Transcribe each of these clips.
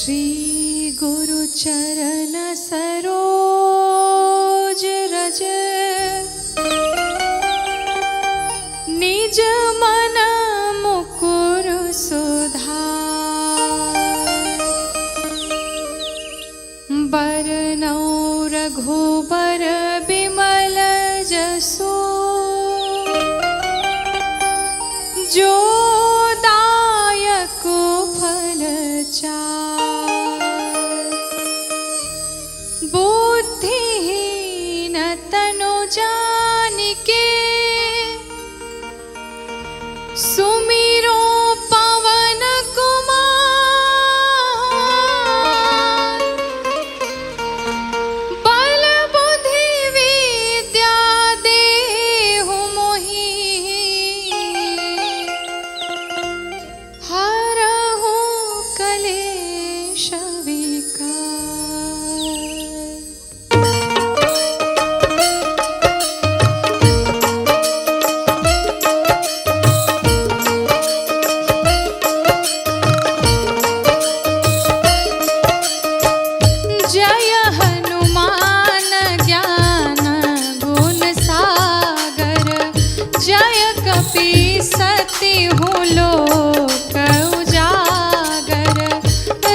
श्री गुरु चरण सरोज रज निज मन मुकुर सुधार बरनौ रघुबर बिमल जसु जो दायक फल चार बुद्धिहीन तनु जानिके सुमिरो पवन कुमार बल बुद्धि विद्या देहु मोहि हरहु कलेश विकार। जय हनुमान ज्ञान गुण सागर जय कपीस तिहुँ लोक उजागर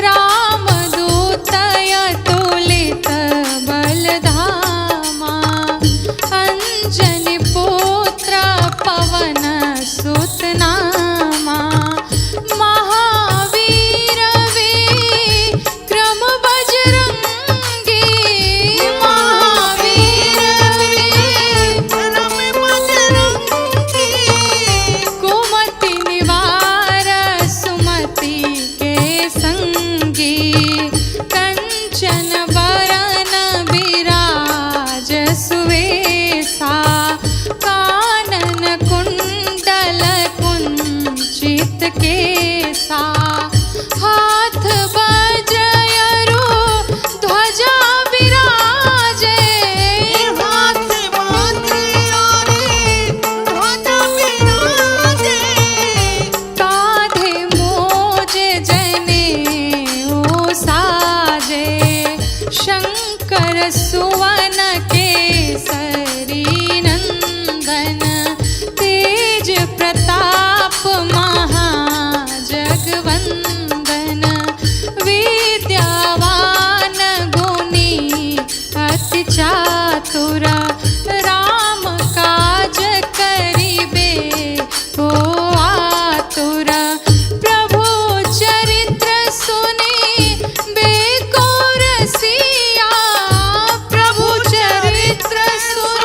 रामदूत अतुलित बल धामा अंजनी पुत्र पवन सुत नामा महावीर विक्रम बजरंगी महावीर विक्रम बजरंगी कुमति निवार सुमति के संगी कंचन बरन विराज सुवेशा कानन कुंडल कुंचित केसा हाथ बजयरु ध्वजा विराजे हाथ बजयरु ध्वजा विराजे काधे मोज जनेऊ साजे शंकर सुवन केसरी नंदन तेज प्रताप महाजगवंदन विद्यावान गुणी अति चातुर राम काज करिबे को आतुर प्रभु चरित्र सुनि बेको रसिया प्रभु चरित्र सुनि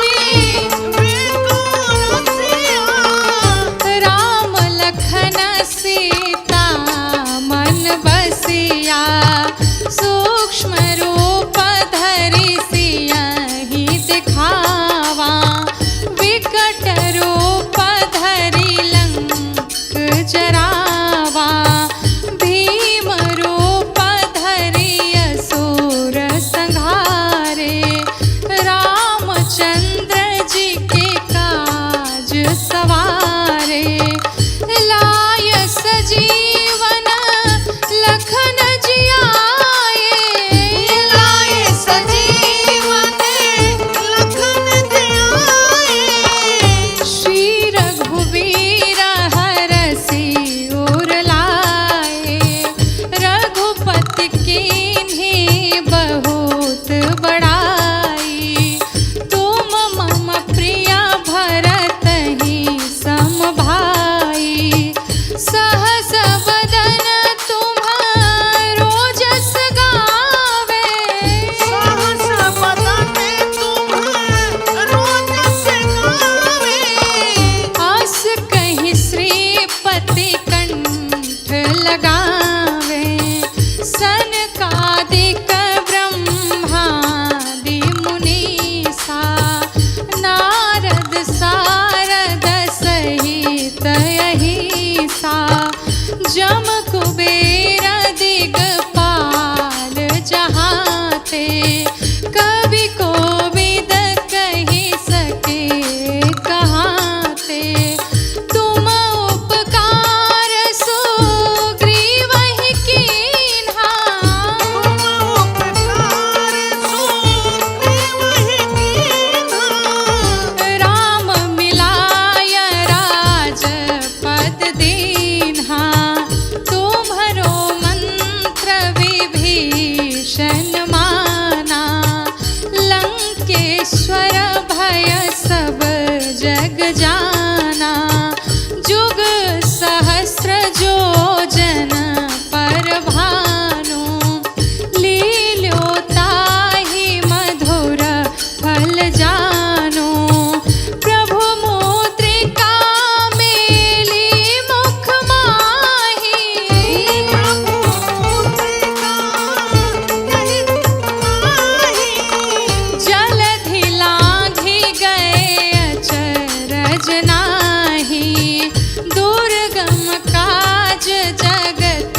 काज जगत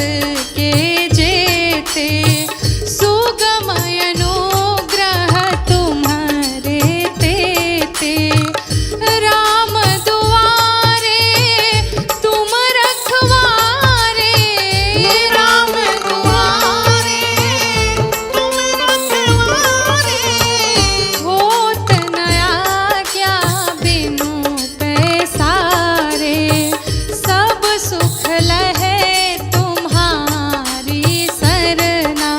के जेते, सुगम अनुग्रह तुम्हारे तेते। राम दुआरे तुम रखवारे, राम दुआरे तुम रखवारे। होत न आज्ञा बिनु पैसारे, सब सुख लहे तुम्हारी सरना।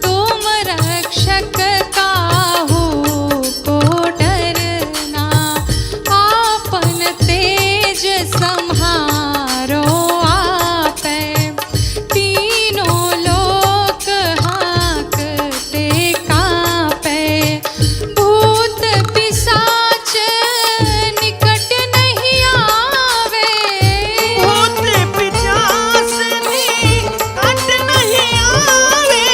तुम रक्षक काहू को डरना, आपन तेज सम्हारो आपै। तीनों लोक हाँकते कांपै, भूत पिशाच निकट नहीं आवे। भूत पिशाच निकट नहीं आवे।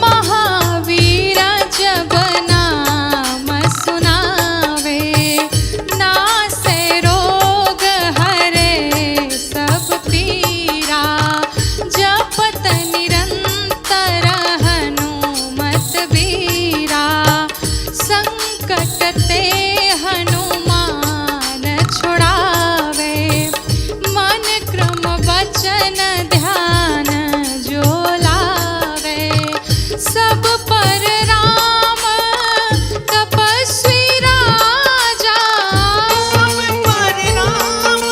महावीर जब नाम सुनावे, नासे रोग हरे सब पीरा। जपत निरंतर हनुमत बीरा, संकट ते हनुमान छुड़ावे। मन क्रम वचन ध्यान जो लावे, सब पर राम तपस्वी राजा। सब पर राम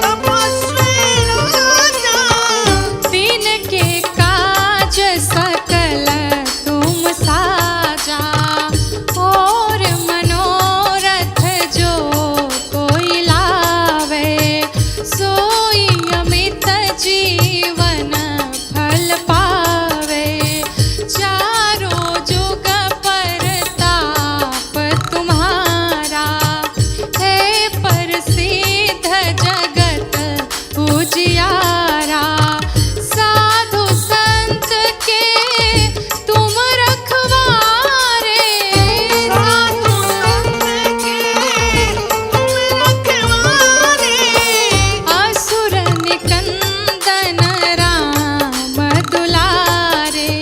तपस्वी राजा। दिन के काज सकल तुम साजा, और मनोरथ जो कोई लावे। सोई अमित जीवन फल पावे, चारों जुग परताप तुम्हारा। है प्रसिद्ध जगत उजियारा, साधु संत के तुम रखवारे। साधु संत के तुम रखवारे। असुर निकंदन राम दुलारे,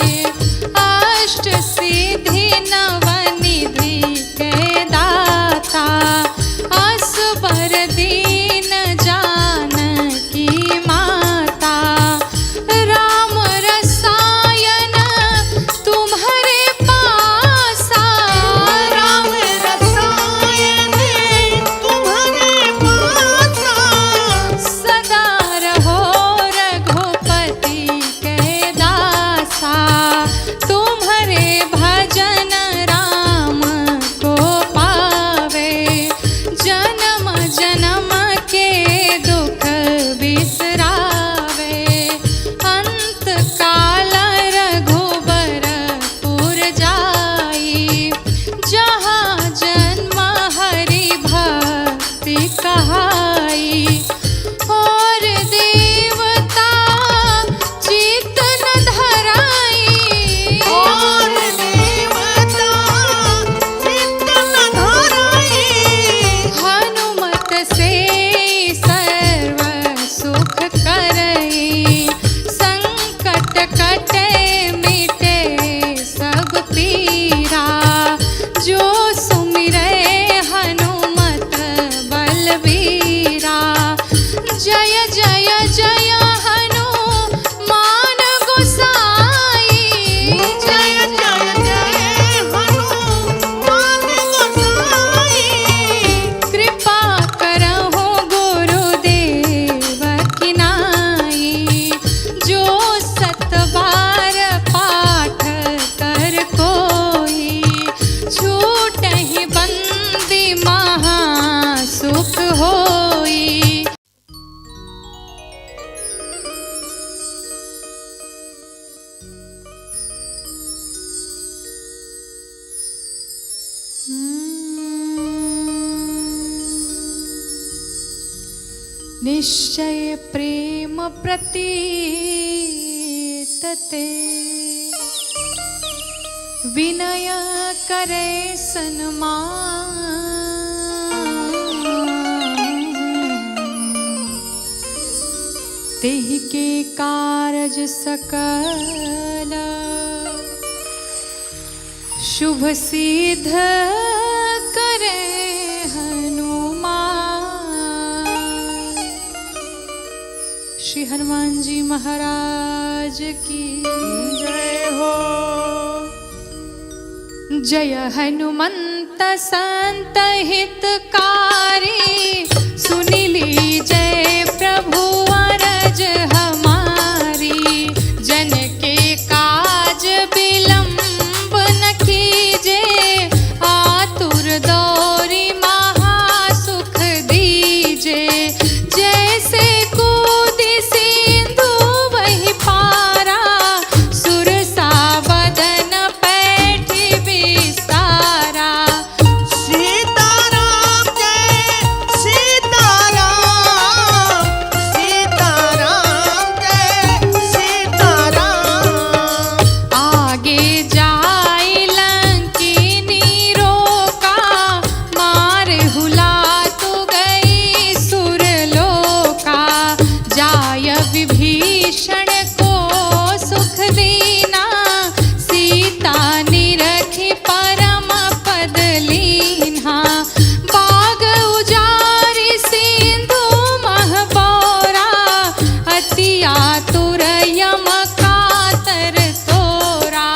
अष्ट सिद्धि नवनिधि के दाता। असबर दीन जानकी माता, राम रसायन तुम्हारे पासा। राम रसायन तुम्हारे पासा। सदा रहो रघुपति के दासा, तुम्हारे भजन राम को पावे। जन्म जन्म के दुख बिसरावे, अंत काल रघुबरपुर जाई। जहाँ जन्म हरि भक्ति कहाई, और देवता चित्त न धराई। और देवता चित्त न धराई। हनुमत से सर्व सुख करई, संकट कटे मिटे सब पीरा। जो सुमिरै हनुमत बलबीरा, जय जय जय हनुमान गोसाई। जय जय जय हनुमान गोसाई। कृपा करहु गुरुदेव की नाई, जो सत बार पाठ कर कोई। छूटहि बंदी महा सुख होई। निश्चय प्रेम प्रतीतते, विनय करे सन्मान। तेहि के कारज सकल शुभ सिद्ध करे हनुमान। श्री हनुमान जी महाराज की जय हो। जय हनुमंत संत हितकारी सुनि लीजय प्रभु अरज हमारी। जन के काज विलंब न कीजे आतुर दौरी महासुख दीजे। जैसे कूदी सिंधु वही पारा सुरसा बदन पैठी विस्तारा। सीताराम जय सीताराम, सीताराम जय सीताराम। आगे जाय लंकिनी रोका मार हुलातु गई सुरलोका। जाय विभीषण को सुख दीना सीता निरखी परम पद लीन्हा। बाग उजारि सिंधु मह बौरा अति आतुर यम कातर तोरा।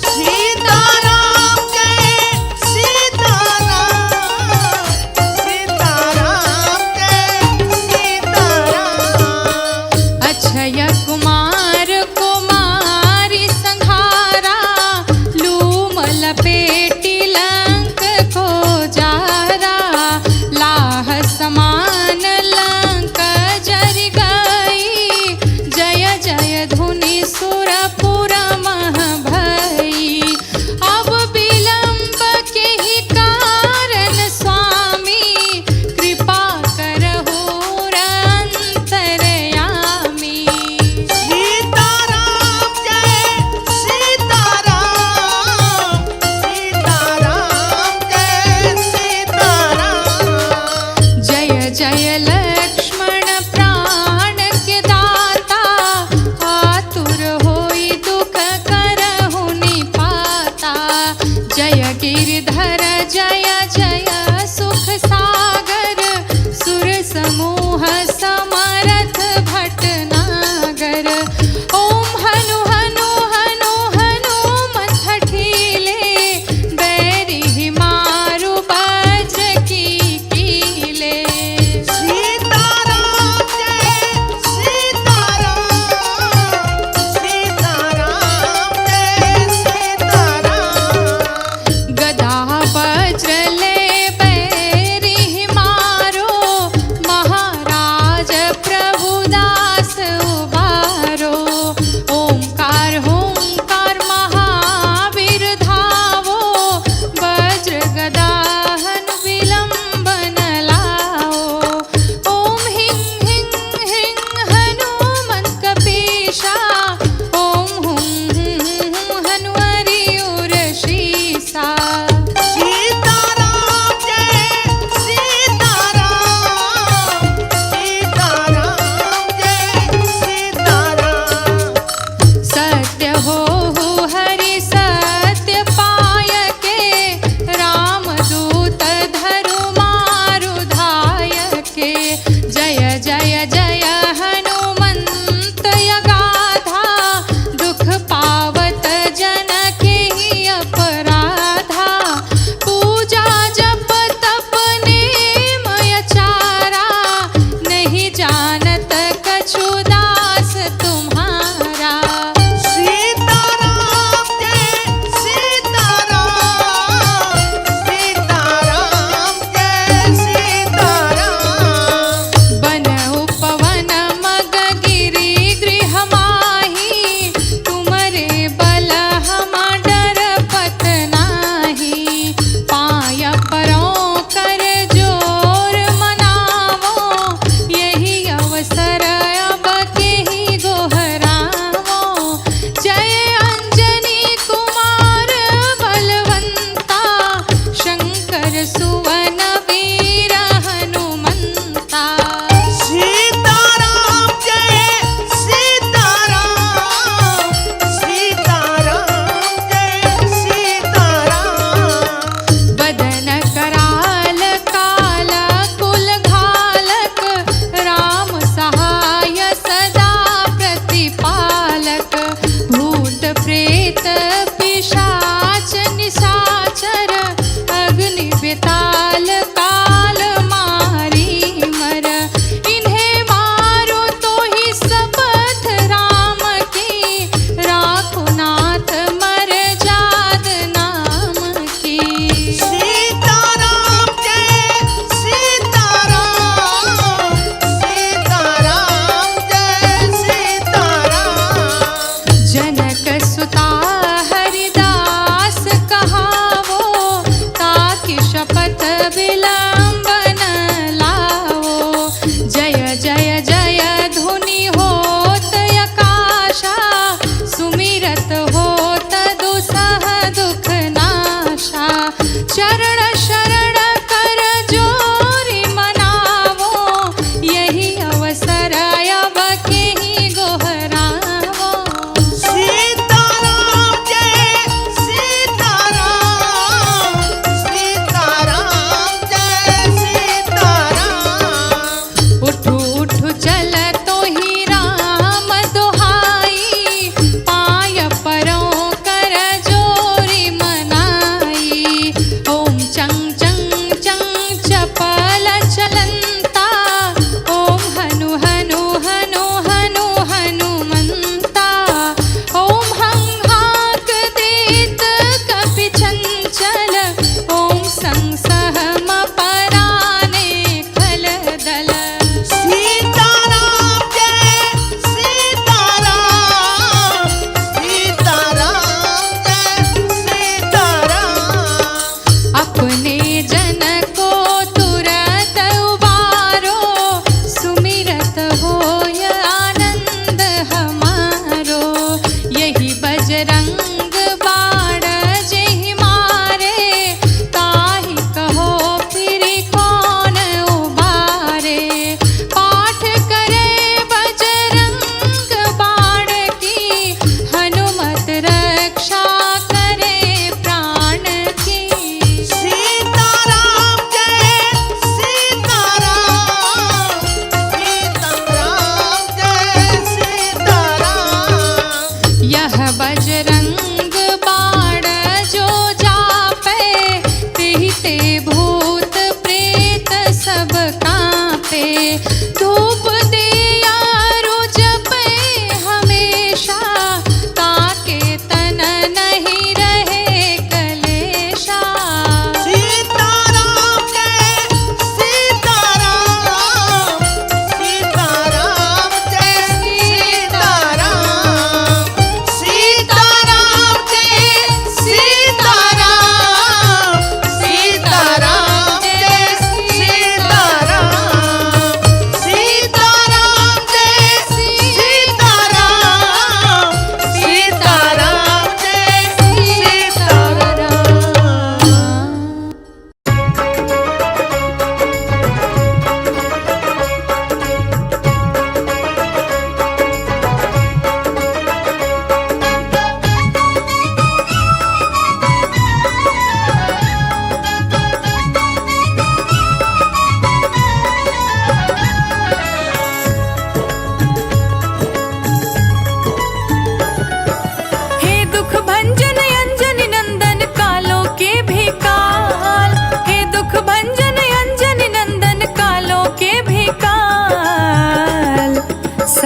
सीताराम जय सीताराम, सीताराम जय सीताराम। अक्षय कुमार कुमारी संघारा लूम लपेटी लंक को जारा। लाह समान लंक जरि गई जय जय धुनि सुरपुर मह भई। अब विलंब के ही कारण स्वामी कृपा करहु अंतरयामी। सीताराम जय सीताराम, सीताराम जय सीताराम। जय जय लक्ष्मण प्राण के दाता आतुर होई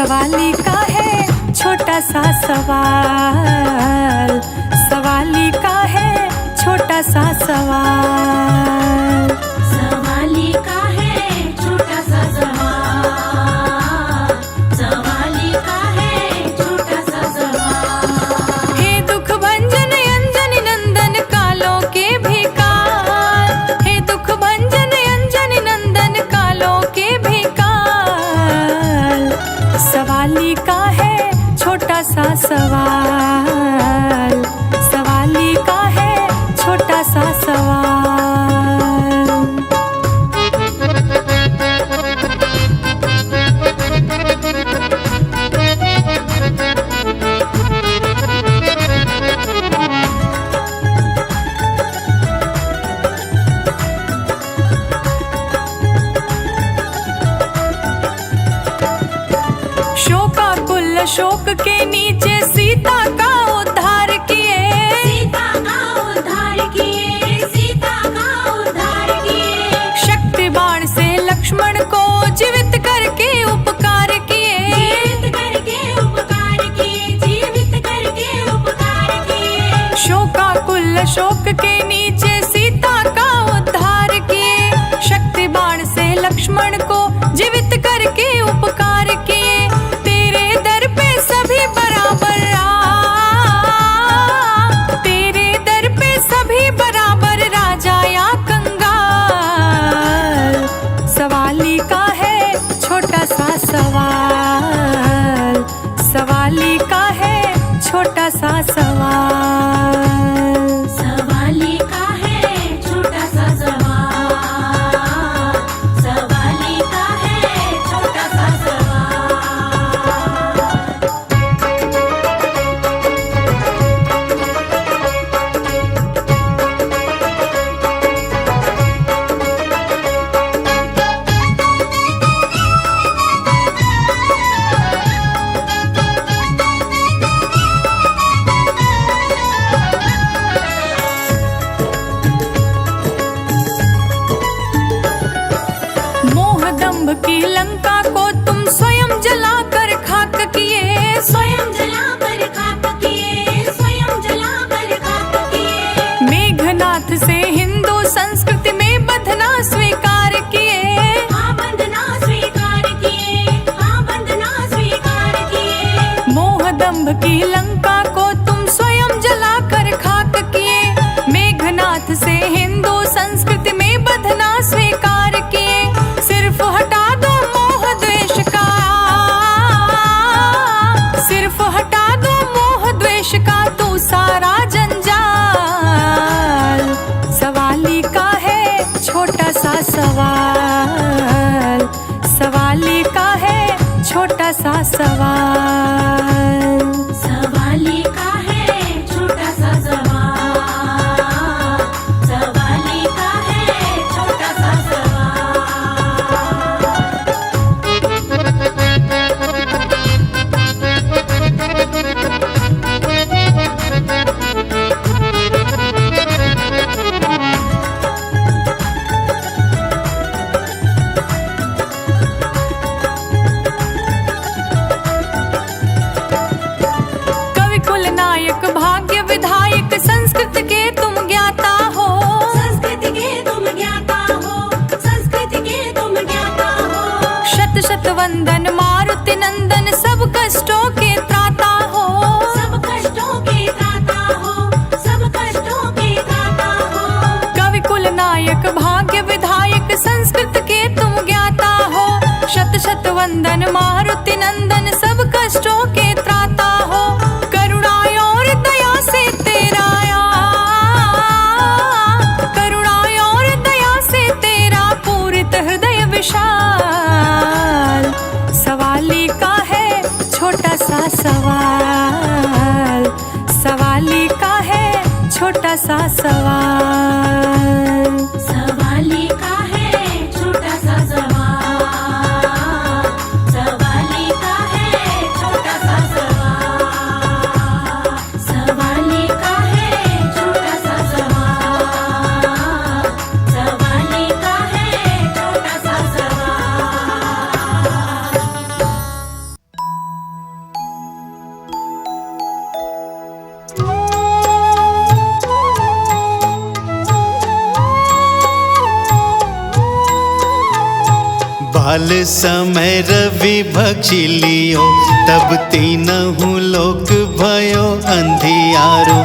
सवाली का है छोटा सा सवाल, सवाली का है छोटा सा सवाल। सवाली का है छोटा सा सवाल, सवाली का है छोटा सा सवाल। हे दुख भंजन अंजन नंदन कालों के भी काल, हे दुख भंजन अंजन नंदन कालों के भी काल। सवाली का है छोटा सा सवाल, सवाली का है छोटा सा सवाल। शोकाकुल शोक के नीचे सीता का उद्धार किए, सीता का उद्धार किए, सीता का उद्धार किए। शक्ति बाण से लक्ष्मण को जीवित करके उपकार किए, जीवित करके उपकार किए, जीवित करके उपकार किए। शोकाकुल शोक के नीचे सीता का उद्धार किए, शक्ति बाण से लक्ष्मण को जीवित करके उपकार किए। तेरे दर पे सभी बराबर तेरे दर पे सभी बराबर राजा या कंगाल। सवाली का है छोटा सा सवाल, सवाली का है छोटा सा सवाल। सवाली का है छोटा सा सवाल, सवाली का है छोटा सा सवाल। मोह दंभ की लंका को तुम स्वयं जलाकर खाक किए, स्वयं जलाकर खाक किए, स्वयं जलाकर खाक किए। मेघनाथ से हिंदू संस्कृति में बंधना स्वीकार किए, हाँ बंधना स्वीकार किए, हाँ बंधना स्वीकार किए। मोह दंभ की लंका को तुम स्वयं जलाकर खाक किए, मेघनाथ से हिंदू संस्कृति में बंधना स्वीकार किए। सिर्फ हटा दो मोह द्वेष का, सिर्फ हटा दो मोह द्वेष का तू सारा जंजाल। सवाली का है छोटा सा सवाल, सवाली का है छोटा सा सवाल। सवाली का है छोटा सा सवाल, सवाली का है छोटा सा सवाल। कवि कुल नायक भाग्य विधायक संस्कृत के तुम ज्ञाता हो, संस्कृति के तुम ज्ञाता हो, संस्कृति के तुम ज्ञाता हो। शत शत वंदन मारुति नंदन सब कष्टों के त्राता हो, सब कष्टों के त्राता हो, सब कष्टों के त्राता हो। कवि कुल नायक भाग्य विधायक संस्कृत के तुम ज्ञाता हो। शत शत वंदन मारुति नंदन सब कष्टों के त्राता हो। करुणा और दया से तेरा करुणा और दया से तेरा पूरित हृदय विशाल। सवाली का है छोटा सा सवाल, सवाली का है छोटा सा सवाल। सवाली का है छोटा सा सवाल, सवाली का है छोटा सा सवाल। सवाली का है छोटा सा सवाल, सवाली का है छोटा सा सवाल। काल समय रवि भक्षी लियो, तब तीनहु लोक भयो अंधियारो।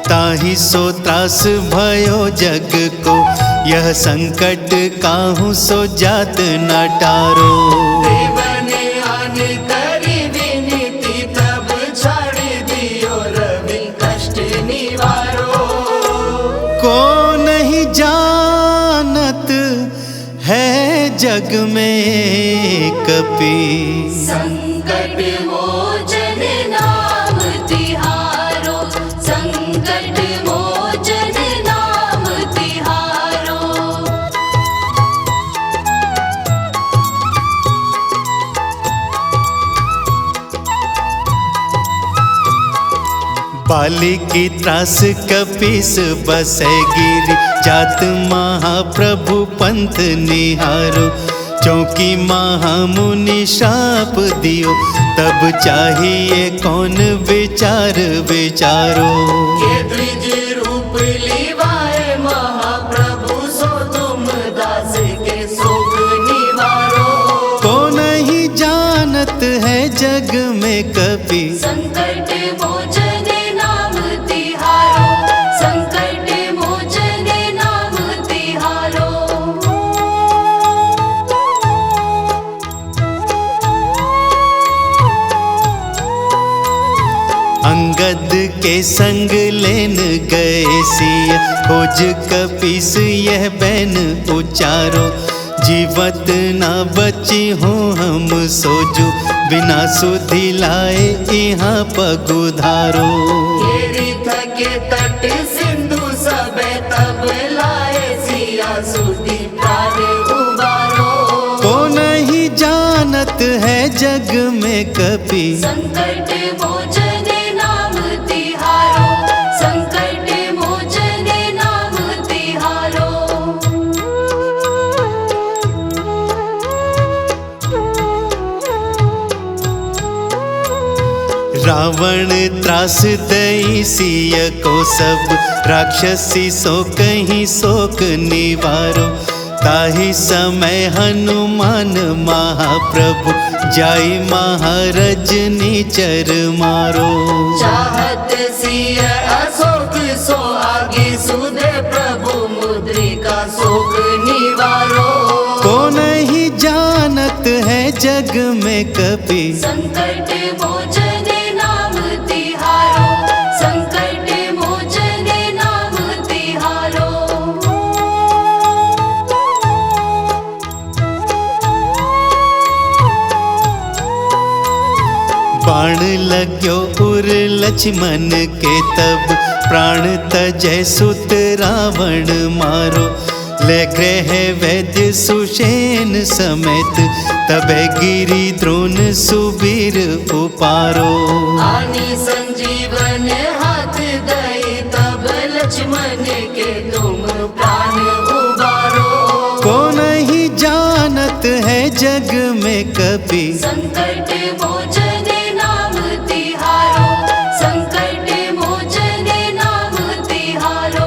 ताहि सो त्रास भयो जग को, यह संकट काहू सो जात न टारो। देवने आने करी विनती, तब छाड़ दियो रवि कष्ट निवारो। को नहीं जानत है जग में कपि, संकट मोचन नाम तिहारो, संकट मोचन नाम तिहारो। बाली की त्रास कपीस बसै गिरि, जात महाप्रभु पंथ निहारो। चौकी महामुनि शाप दियो, तब चाहिए कौन विचार विचारो। ये द्विज रूप लिवाए महाप्रभु, सो तुम दास के शोक निवारो। को नहीं जानत है जग में कपि, संकट मोचन नाम तिहारो, संकट मोचन नाम तिहारो। अंगद के संग लेन गए सिय, खोज कपीस यह बैन उचारो। जीवत ना बची हो हम सोजो, बिना सुधि लाए यहाँ पगुधारो। घेरी थके तट सिंधु सबे, तब लाए सिया सुधी प्राण उबारो। को नहीं जानत है जग में कपि, संकट मोचन नाम तिहारो, संकट मोचन नाम तिहारो। रावण त्रास दई सिय को, सब राक्षसी सो कहीं शोक निवारो। ताहि समय हनुमान महाप्रभु, जाई महारज निचर मारो। चाहत सिय अशोक सो आगे, सुधे प्रभु मुद्रिका शोक निवारो। को नहीं जानत है जग में कपि, संकट मोचन नाम तिहारो, संकट मोचन नाम तिहारो। बाण लाग्यो उर लक्ष्मण के, तब प्राण तजय सुत रावण मारो। ले ग्रह वैद्य सुषेण समेत, तबे गिरि द्रोण सुबीर उपारो। आनी संजीवन हाथ दई, तब लक्ष्मण के तुम प्राण उबारो। को नहीं जानत है जग में कपि, संकट मोचन नाम तिहारो, संकट मोचन नाम तिहारो।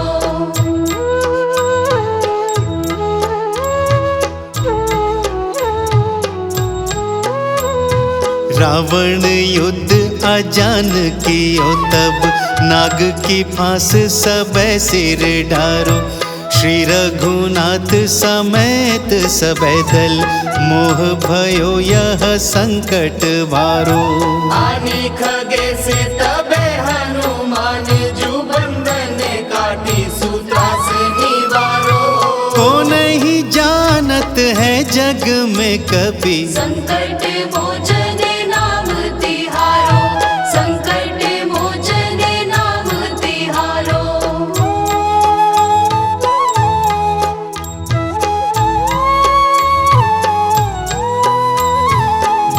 रावण युद्ध अजान कियो, तब नाग की फांस सबे सिर डारो। श्री रघुनाथ समेत सबे दल, मोह भयो यह संकट भारो। आनी खगे से तबे हनुमान, जू बंधन काटी सूत्रास निवारो। को नहीं जानत है जग में कपि, संकट मोचन नाम तिहारो, संकट मोचन नाम तिहारो।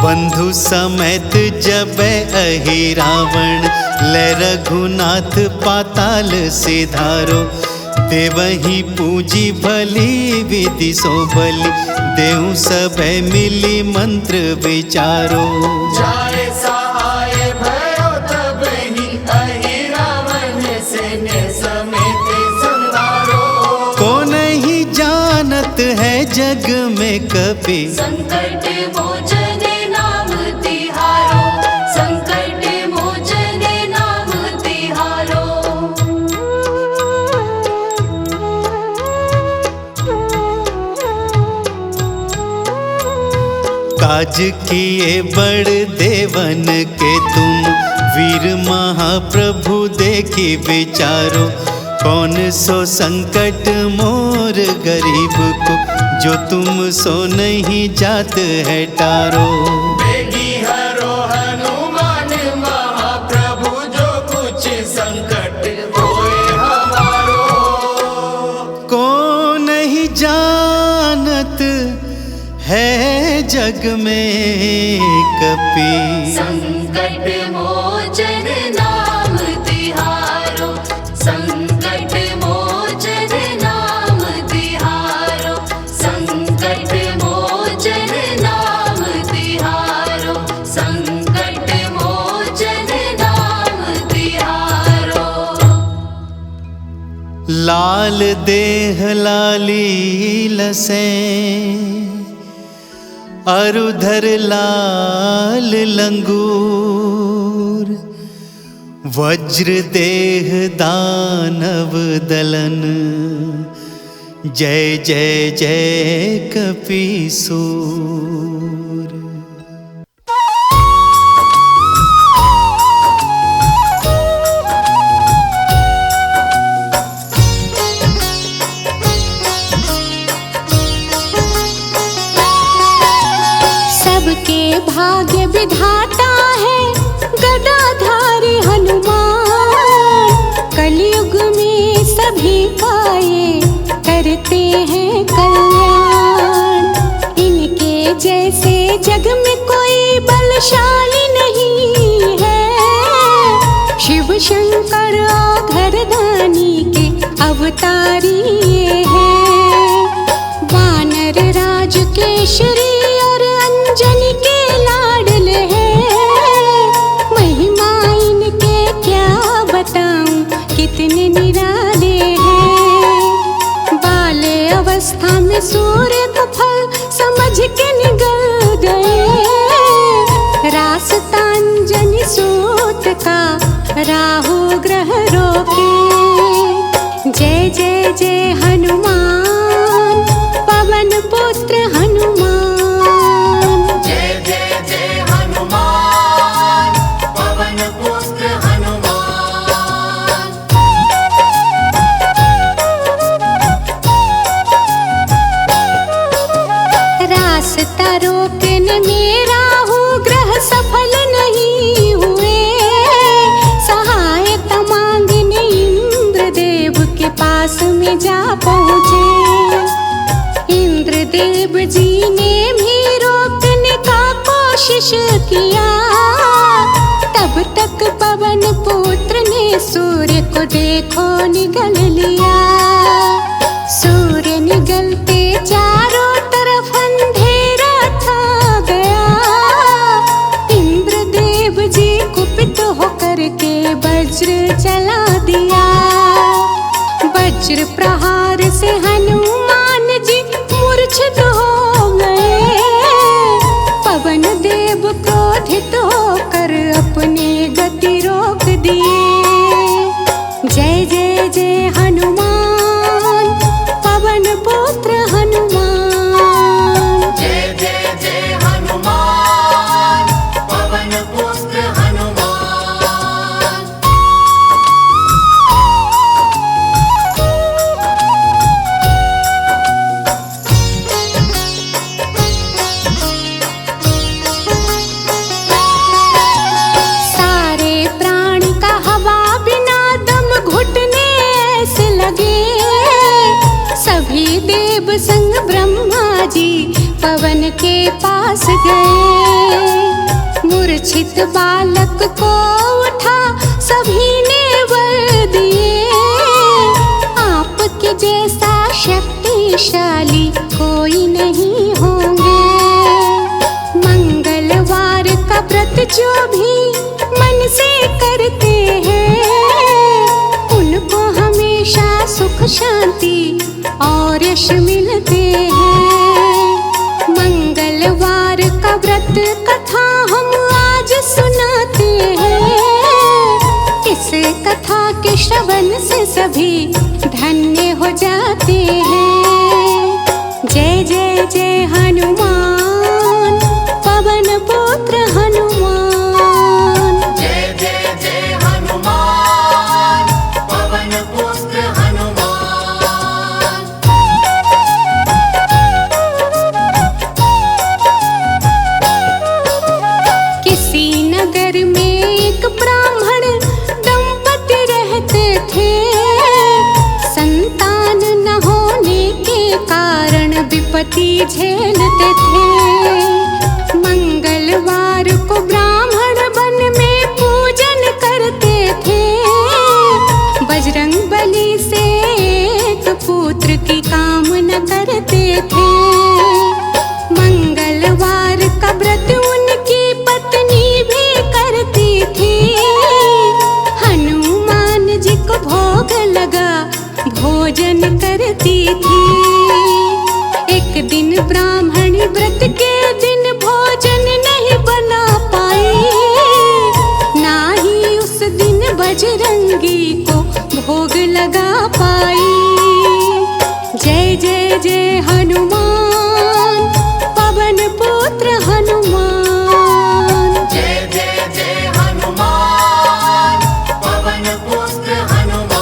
बंधु समेत जब अहि रावण, ले रघुनाथ पाताल सिधारो। देवही पूजी भली विधि सो बलि, देहु सबे मिली मंत्र विचारो। जाए सहाय भयो तब ही, अहि रावण सेने समेत संहारो। को नहीं जानत है जग में कपि। संकट मोचन नाम तिहारो, संकट मोचन नाम तिहारो। काज किए बड़ देवन के तुम, वीर महाप्रभु देखी विचारो। कौन सो संकट मोर गरीब को, जो तुम सो नहीं जात है टारो। बेगी हरो हनुमान महाप्रभु, जो कुछ संकट होए हमारो। को नहीं जानत है जग में कपि। संकट मोचन नाम तिहारो, संकट मोचन नाम तिहारो, संकट मोचन नाम तिहारो, संकट मोचन नाम तिहारो। लाल देह लाली लसे, अरुधर लाल लंगूर। वज्र देह दानव दलन, जय जय जय कपीसूर। सबके भाग्य विधाता है गदाधारी हनुमान। कलयुग में सभी का ये करते हैं कल्याण। इनके जैसे जग में कोई बलशाली नहीं है। शिव शंकर घरदानी के अवतारी ये है। वानर राज केशरी अंजनी के लाडले हैं। महिमा इनके क्या बताऊं, कितने निराले हैं। बाले अवस्था में सूर्य को फल समझ के निगल गए। रास्ता अंजनी सूत का राहु ग्रह रोके। जय जय जय हनुमान, पवन पुत्र हनुमान। रास्ता रोकने में राहु ग्रह सफल नहीं हुए। सहायता मांगने इंद्रदेव के पास में जा पहुँचे। इंद्रदेव जी ने भी रोकने का कोशिश किया। तब तक पवन पुत्र ने सूर्य को देखो निगल लिया। सूर्य निगलते चारों तरफ अंधेरा छा गया। इंद्रदेव जी कुपित होकर के वज्र चला दिया। वज्र प्रहार से हनुमान जी मूर्छित हो गए। पवन देव क्रोधित होकर अपने गति रोक दिए। जय जय जय हनुमान, पवन पुत्र हनुमान। जय जय जय हनुमान, पवन पुत्र हनुमान। सारे प्राणी का हवा बिना दम घुटने ऐसे लगे। सभी देव संग ब्रह्मा जी पवन के पास गए। मूर्छित बालक को उठा सभी ने वर दिए। आपके जैसा शक्तिशाली कोई नहीं होंगे। मंगलवार का व्रत जो भी मन से करते हैं, उनको हमेशा सुख शांति और यश मिलते हैं। मंगलवार का व्रत कथा हम आज सुनाते हैं। इस कथा के श्रवण से सभी धन्य हो जाते हैं। जय जय जय हनुमान पवन पुत्र हनुमान। जय जय जय हनुमान पवन पुत्र हनुमान। किसी नगर में एक ब्राह्मण दंपति रहते थे। संतान न होने के कारण विपत्ति झेलते थे। मंगलवार को ब्राह्मण वन में पूजन करते थे। बजरंग बली से एक पुत्र की कामना करते थे। मंगलवार का व्रत उनकी पत्नी भी करती थी। हनुमान जी को भोग लगा भोजन करती थी। एक दिन ब्राह्मणी व्रत के दिन भोजन नहीं बना पाई। ना ही उस दिन बजरंगी को भोग लगा पाई। जय जय जय हनुमान पवन पुत्र हनुमान। जय जय जय हनुमान पवन पुत्र हनुमान।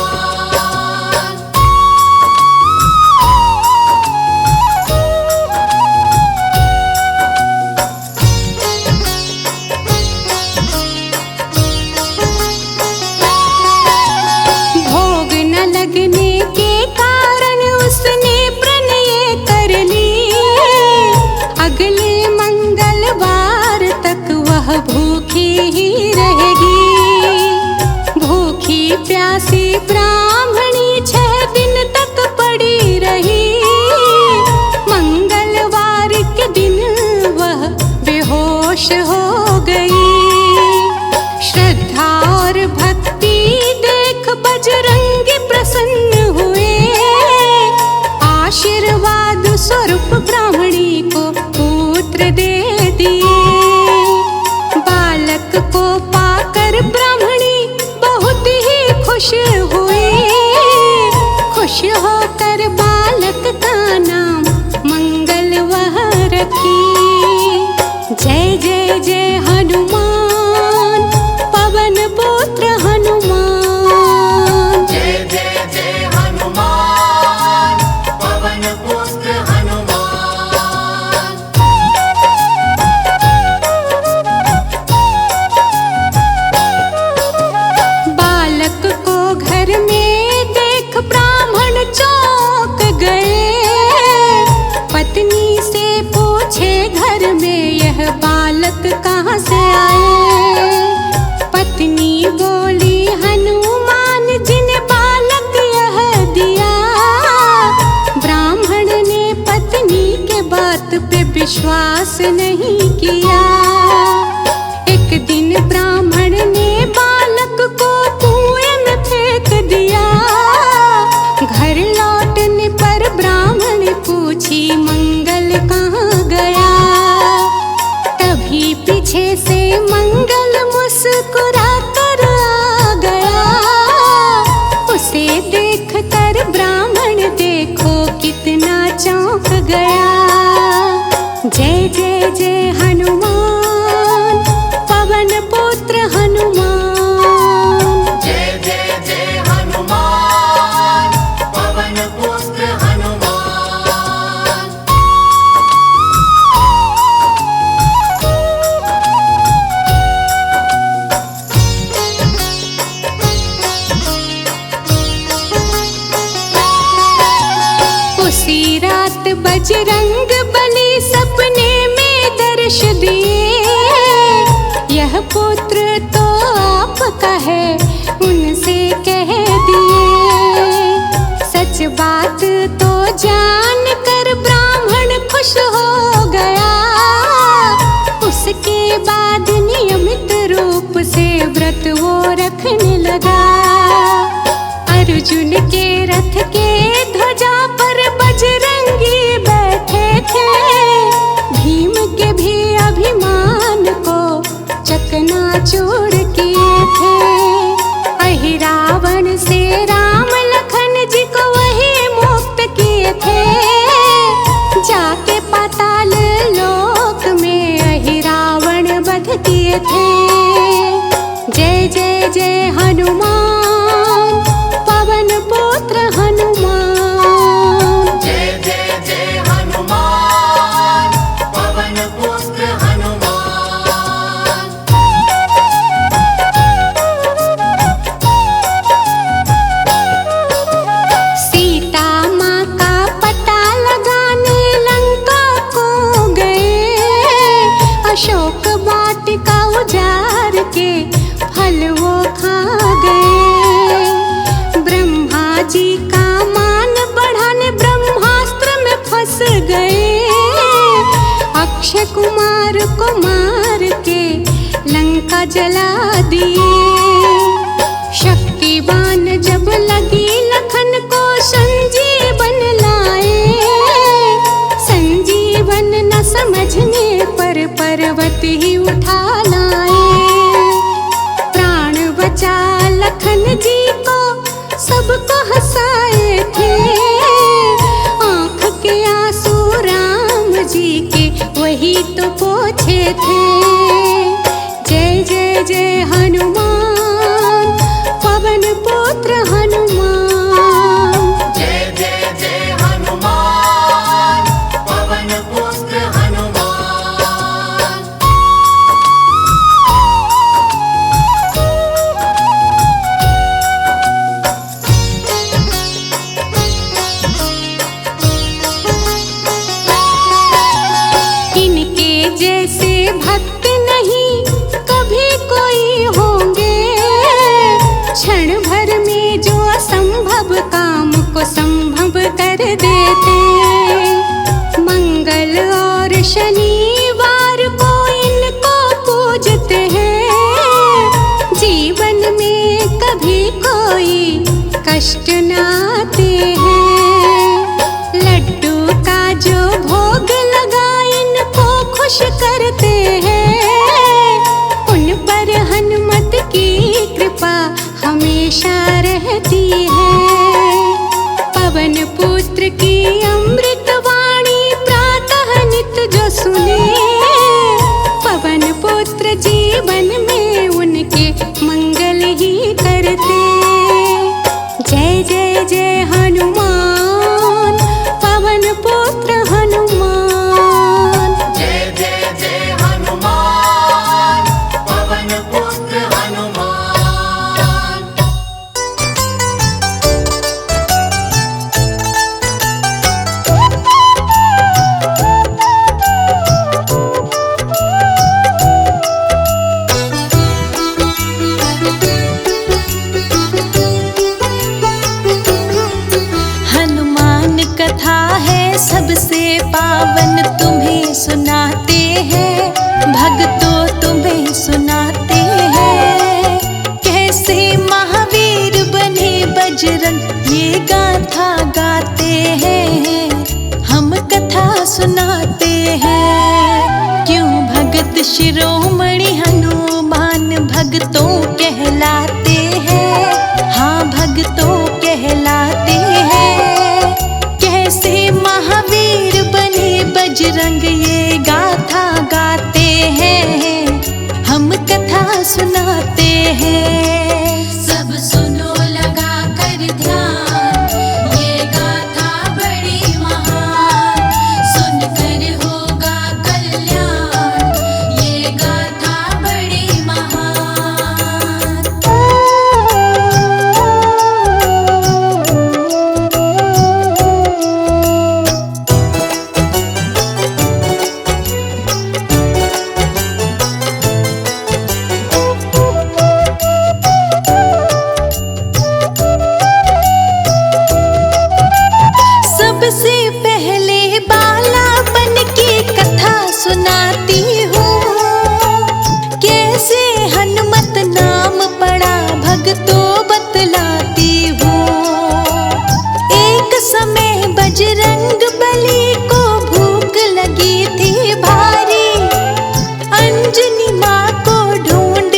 भोग न लगने के कारण उसने प्रणय कर ली। अगले मंगलवार तक वह भूखी ही रहेगी। भूखी प्यासी ब्राह्मणी 6 दिन तक पड़ी रही। मंगलवार के दिन वह बेहोश हो गई। श्रद्धा और भक्ति देख बजरंगी प्रसन्न हुए। आशीर्वाद स्वरूप ब्राह्मणी को पुत्र दे दिए। बालक को पाकर ब्राह्मणी बहुत ही खुश हुई। खुश होकर बालक का नाम मंगल वह रखी। जय जय जय हनुमान पवन पुत्र हनुमान। जय जय जय हनुमान पवन पुत्र हनुमान। बालक को घर में देख ब्राह्मण चौंक गए। पत्नी से पूछे घर में यह बालक कहाँ से आए। पत्नी बोली हनुमान जी ने बालक यह दिया। ब्राह्मण ने पत्नी के बात पे विश्वास नहीं किया। एक दिन ब्राह्मण ने बालक को कुएं में फेंक दिया। घर लौटने पर ब्राह्मण पूछी मंगल कहाँ गया। तभी पीछे से मंगल मुस्कुरा कर आ गया। उसे देख कर ब्राह्मण देखो कितना चौंक गया। जय जय जय हनुमान पवन पुत्र हनुमान। जय जय जय हनुमान पवन पुत्र हनुमान। उसी रात बजरंग बली सपने में दर्श दिए। यह पुत्र तो आपका है उनसे कह दिए। सच बात तो जान कर ब्राह्मण खुश हो गया। उसके बाद नियमित रूप से व्रत वो रखने लगा। अर्जुन के रथ के ध्वजा पर बजरंगी बैठे थे। भीम चूर किए थे। अहिरावण से राम लखन जी को वही मुक्त किए थे। जाके पाताल लोक में अहिरावण वध किए थे। जय जय जय हनुमान पवन पुत्र हनुमान। जय जय जय हनुमान पवन पुत्र हनुमान। सीता माँ का पता लगाने लंका को गए। अशोक वाटिका उजाड़ के फल वो खा गए। ब्रह्मा जी का मान बढ़ाने ब्रह्मास्त्र में फंस गए। अक्षय कुमार को मार के लंका जला दिए। शक्तिवान जब लगी लखन को संजीवन लाए। संजीवन न समझने पर पर्वत ही उठा लाए। प्राण बचा लखन जी को सबको हंसाए थे। आँख के आंसू राम जी के वही तो पोछे थे। जय जय जय हनुमान पवन पुत्र हनुमान। जय जय जय हनुमान पवन पुत्र हनुमान। इनके जैसे भक्त नहीं कभी कोई होंगे। क्षण भर में जो असंभव काम को संभव कर देते। मंगल और शनिवार को इनको पूजते हैं। जीवन में कभी कोई कष्ट न आते हैं। लड्डू का जो भोग लगा इनको खुश करते हैं। उन पर हनुमत की कृपा हमेशा रहती है। पवन पुत्र की अमृत वाणी प्रातः नित जो सुने। पवन पुत्र जीवन में उनके मंगल ही करते। जय जय जय हनुमान पवन पुत्र हनुमान। जय जय जय हनुमान पवन पुत्र हनुमान। हनुमान कथा है सबसे पावन, तुम्हें सुनाते हैं भक्तों तुम्हें सुनाते हैं। कैसे महावीर बने बजरंग ये गाथा गाते हैं। हम कथा सुनाते हैं। क्यों भगत शिरोमणि हनुमान भक्तों कहलाते हैं। हाँ भक्तों कहलाते हैं। कैसे महावीर बने बजरंग ये गाथा गाते हैं। हम कथा सुनाते हैं। सब सुनो लगा कर ध्यान, ये गाथा बड़ी महान। सुनकर होगा कल्याण, ये गाथा बड़ी महान। सबसे पहले बालापन की कथा सुनाती हूँ। कैसे हनुमत नाम पड़ा भक्तों बतलाती हूँ। एक समय बजरंग बली को भूख लगी थी भारी। अंजनी माँ को ढूंढ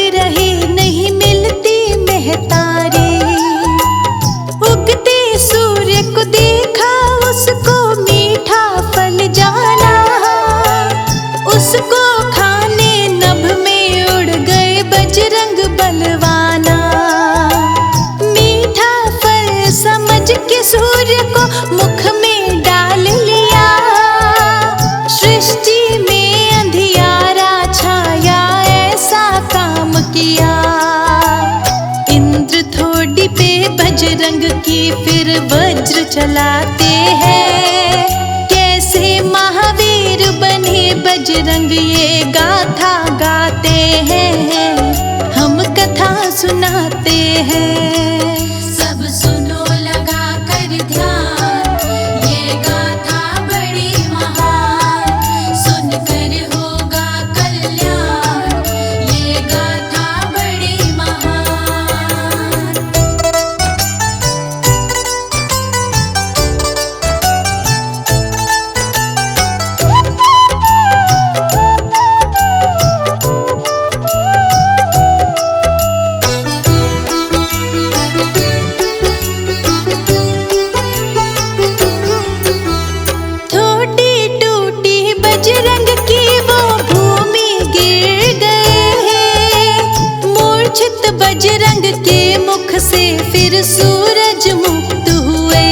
बजरंग की फिर वज्र चलाते हैं। कैसे महावीर बने बजरंग ये गाथा गाते हैं, हम कथा सुनाते हैं। सब सुनो लगा कर ध्यान, ये गाथा बड़ी महान, सुनकर होगा कल्याण, ये गाथा बड़ी महान। थोड़ी टूटी बजरंग की वो भूमि गिर गए हैं। मूर्छित बजरंग के मुख से फिर सूरज मुक्त हुए।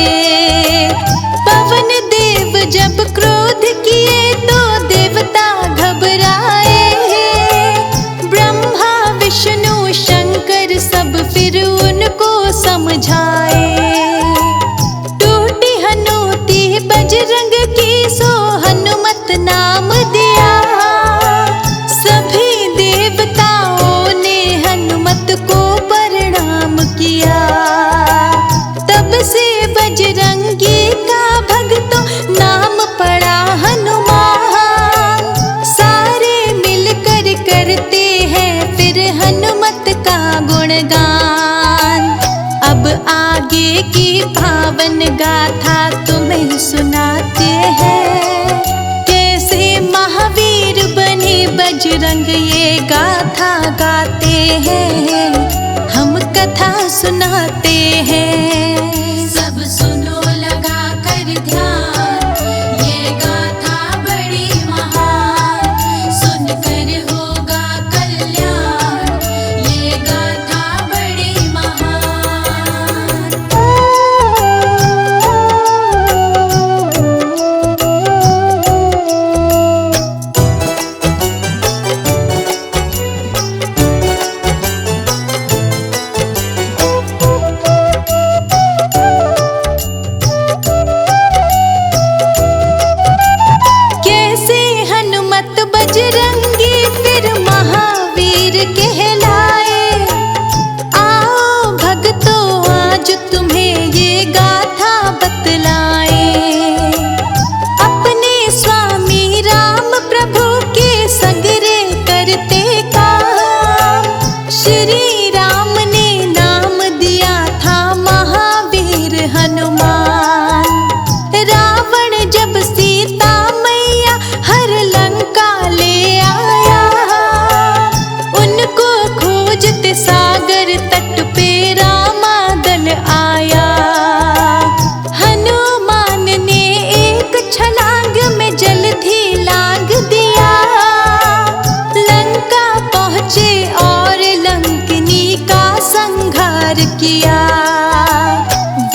पवन देव जब क्रोध किए तो देवता घबराए। ब्रह्मा विष्णु शंकर सब फिर उनको समझाए। टूटी हनोती बजरंग की सो हनुमत नाम दिया। सभी देवताओं ने हनुमत को प्रणाम किया। तब से बजरंगी का भक्तों नाम पड़ा हनुमान। सारे मिलकर करते हैं फिर हनुमत का गुणगान। अब आगे की पावन गाथा तुम्हें सुनाते हैं। कैसे महावीर बने बजरंग ये गाथा गाते हैं, हम कथा सुनाते हैं। सब सुनो लगा कर ध्यान, ये गाथा बड़ी महान, सुनकर होगा कल्याण, ये गाथा बड़ी महान। कैसे हनुमत बजरंगी फिर महावीर कहलाए। आओ भक्तों आज तुम्हें ये गाथा बतलाए। अपने स्वामी राम प्रभु के सगरे करते काम। श्री राम ने नाम दिया था महावीर हनुमान। रावण जब सीता मैया हर लंका ले आया, उनको खोजते सागर तट पे रामा दल आया। हनुमान ने एक छलांग में जल्दी लांग दिया। लंका पहुँचे और लंकनी का संहार किया।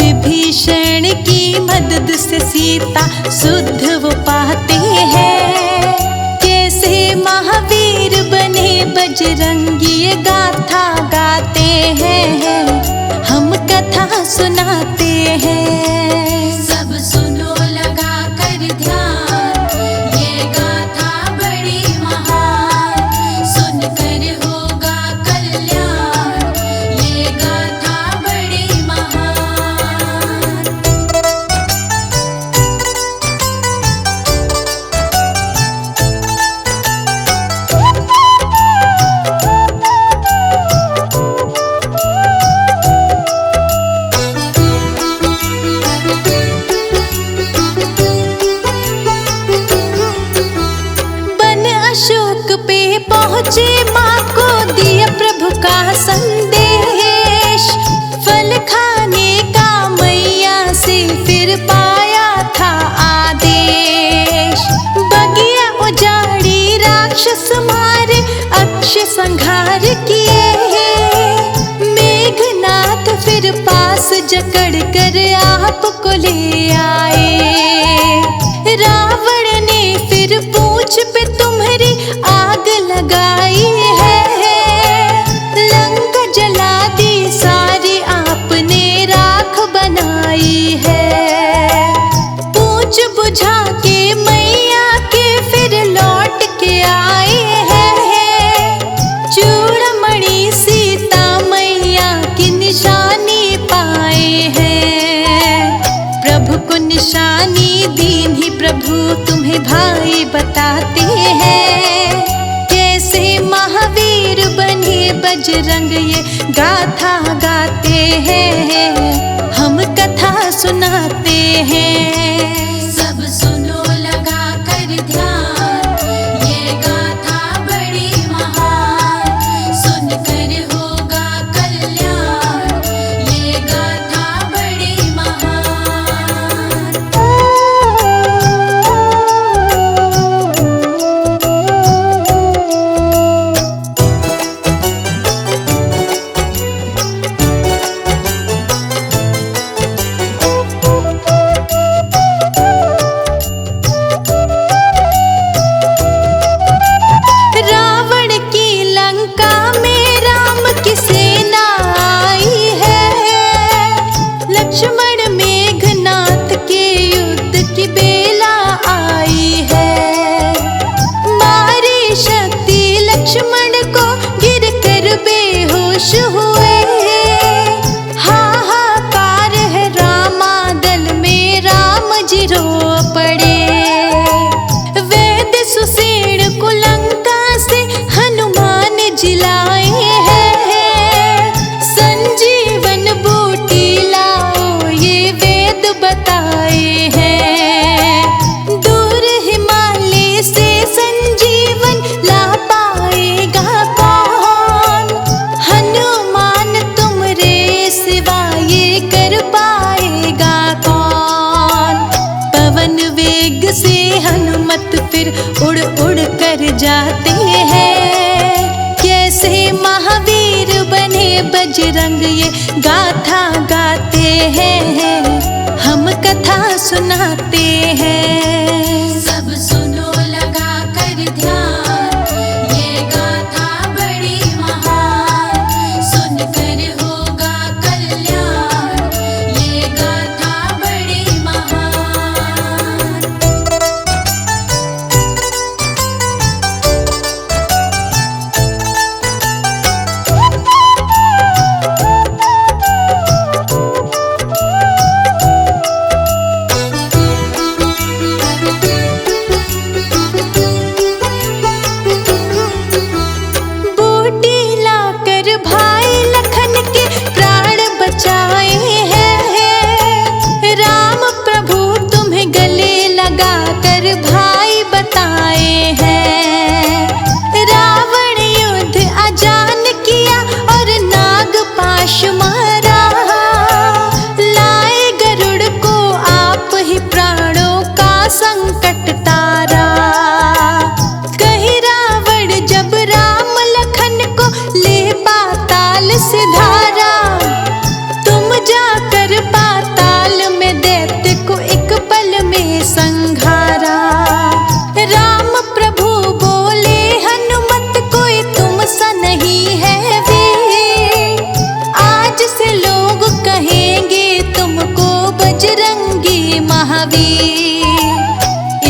विभीषण की मदद से सीता शुद्ध वो पाते हैं। कैसे महावीर बने बजरंगी ये गाथा गाते हैं, हम कथा सुनाते हैं। सब सुनो लगा कर ध्यान, ये गाथा बड़ी महान, सुनकर होगा कल्याण, ये गाथा बड़ी महान। बन अशोक पे पहुँचे माँ को दिया प्रभु का संदेश। फल खाने का मैया से फिर पाया था आदेश। बगिया उजाड़ी राक्षस मारे अक्ष संहार किए। मेघनाथ फिर पास जकड़ कर आपको ले आए। रावण ने फिर पूछ पे तुम्हारी आग लगाई है। लंका जला दी सारी आपने रात दानी दीन्ही प्रभु तुम्हें भाई बताते हैं। कैसे महावीर बने बजरंग ये गाथा गाते हैं, हम कथा सुनाते हैं। सब सुनो लगा कर ध्यान, ये गाथा बड़ी महान, सुनकर होगा कल्याण, ये गाथा बड़ी महान। रावण की लंका में राम की सेना आई है, लक्ष्मण मेघनाथ के युद्ध की बेला आई है। मारी शक्ति लक्ष्मण को गिर कर बेहोश हुए, हाहाकार है रामादल में राम जी रो पड़े। वेद सुसेण को लंका से हनुमान जिलाए हैं, संजीवन बूटी लाओ ये वेद बताए हैं। दूर हिमालय से संजीवन ला पाएगा कौन, हनुमान तुमरे सिवा ये कर पाएगा कौन। पवन वेग से हनुमत फिर उड़ उड़ कर जाते हैं, कैसे महावीर बने बजरंग ये गाथा गाते हैं, हम कथा सुनाते हैं। सब सुनो लगा कर ध्यान, ये गाथा बड़ी महान, सुनकर होगा कल्याण, ये गाथा बड़ी महान। बूटी लाकर भाई लखन के प्राण बचाए हैं, राम प्रभु तुम्हें गले लगा कर भाई बताए हैं। रावण युद्ध अजान किया और नाग पाश मारा, लाए गरुड़ को आप ही प्राणों का संकट तारा। कहीं रावण जब राम लखन को ले पाताल से धारा, तुम जाकर पाताल में दैत्य को एक पल में संघारा। राम प्रभु बोले हनुमत कोई तुम सा नहीं है वीर, आज से लोग कहेंगे तुमको बजरंगी महावीर।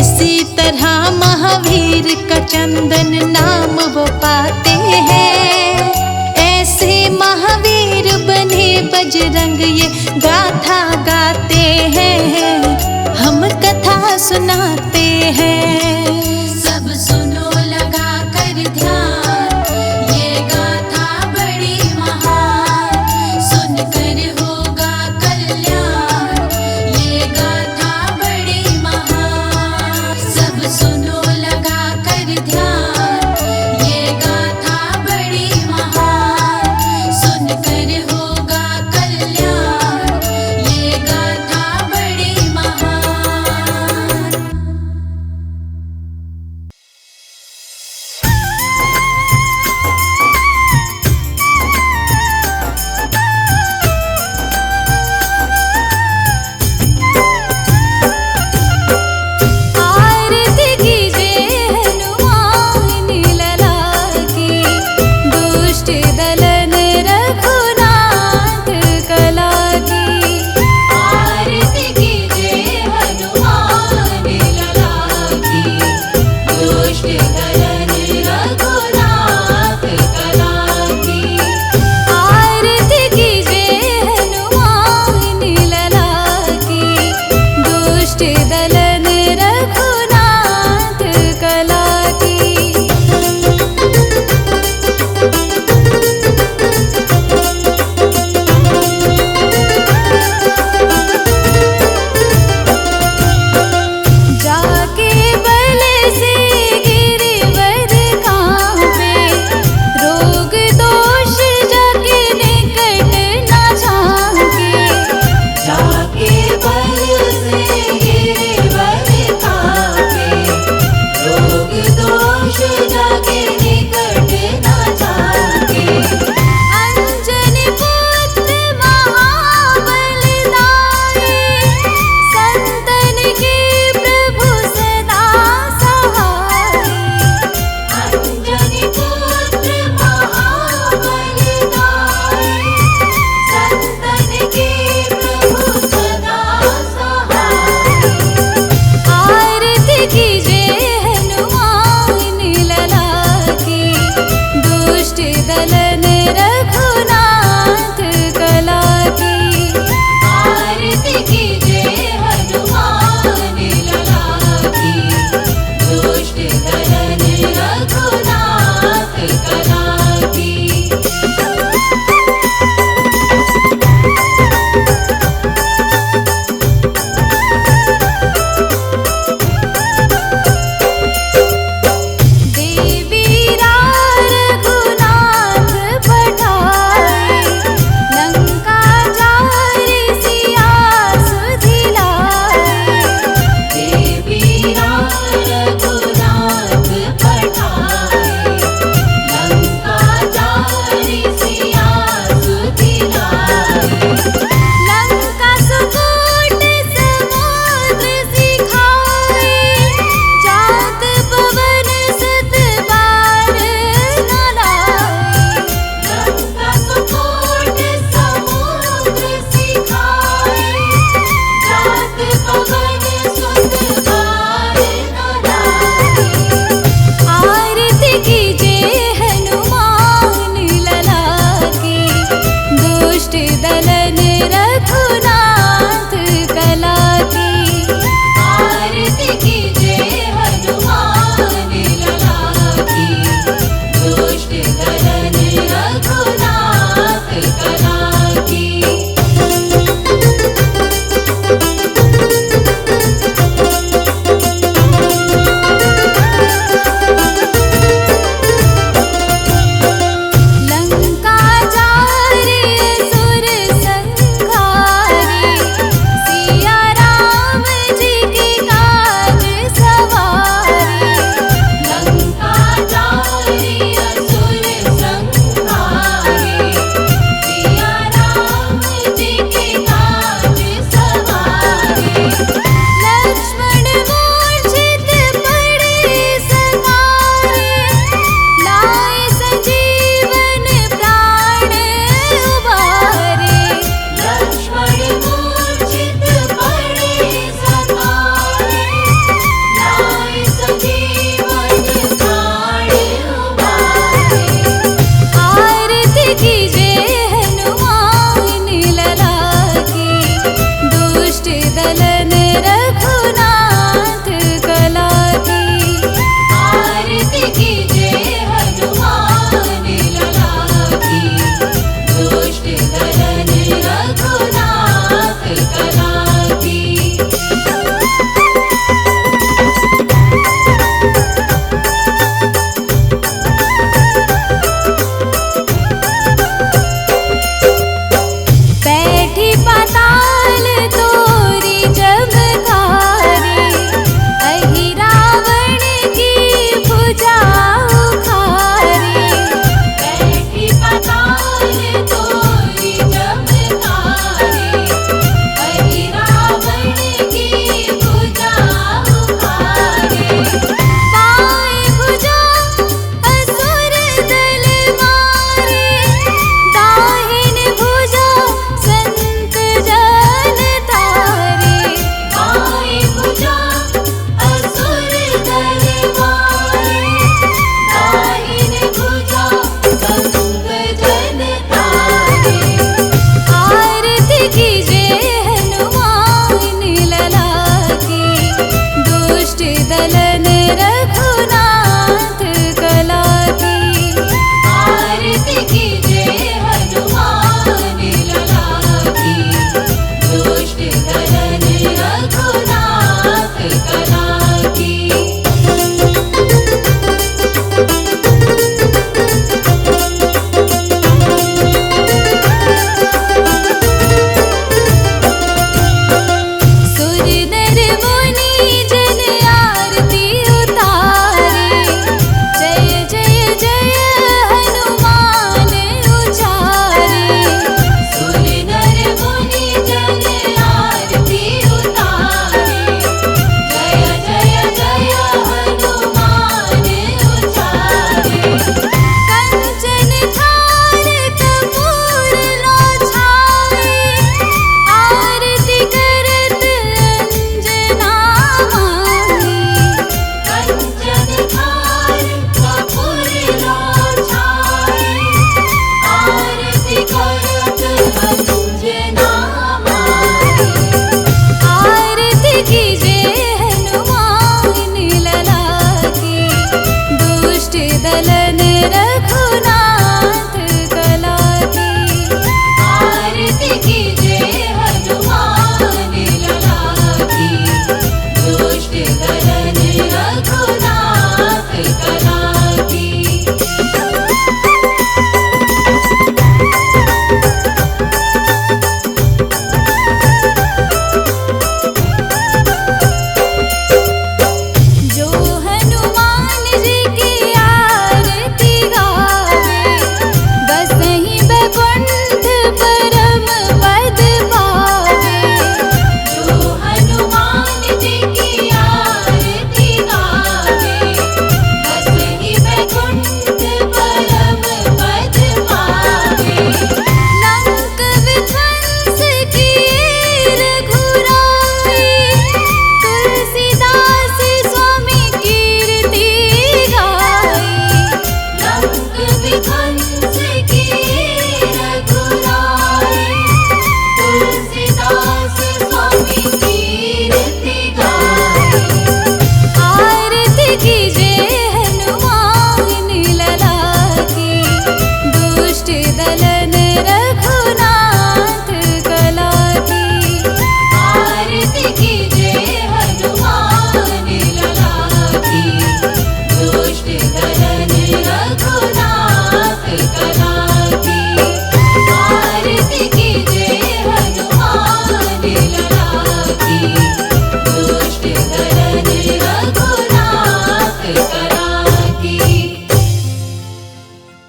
इसी तरह महावीर का चंदन नाम वो पाते हैं, ऐसे महावीर बने बजरंग ये गाथा गाते हैं, हम कथा सुनाते हैं।